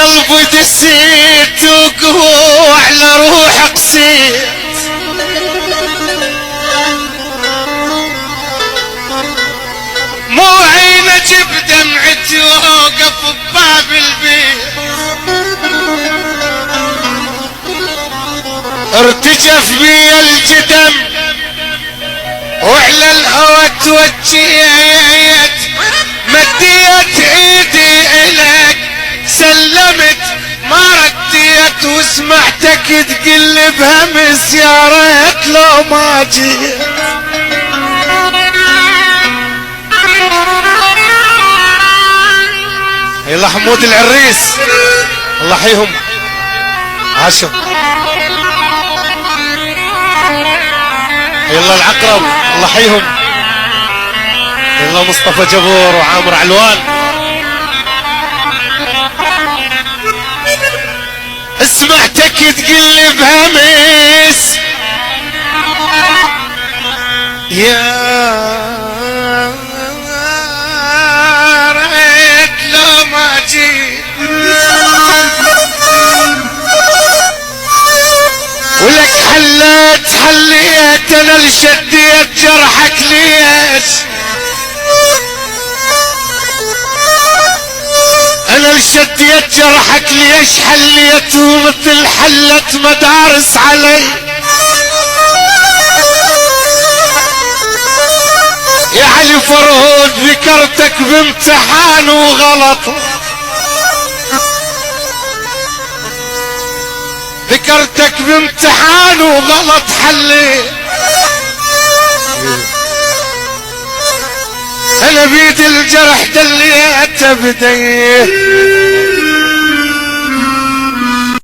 قلبي دسيت وقوع على روح قسيت، مو عين اجيب دمعتي واوقف بباب البيت، ارتجف بي الجدم وعلى الهوى توجيت، مديت ايدي الك سلمت ما رديت، وسمعتك تقل بهمس يا ريت لو ما جيت. يلا حمود العريس الله يحييهم عاشوا. يلا العقرب الله يحييهم. يلا مصطفى جبور وعامر علوان. سمعتك تقلب همس يا ريت لو ما جيت، ولك حليت انا اللي شديت جرحك ليش، انا اللي شديت جرحك ليش، حليت ومثل حلت مدارس علي، يا علي فرهود ذكرتك بامتحان وغلط، ذكرتك بامتحان وغلط حليت، انا بيد الجرح دليت بديه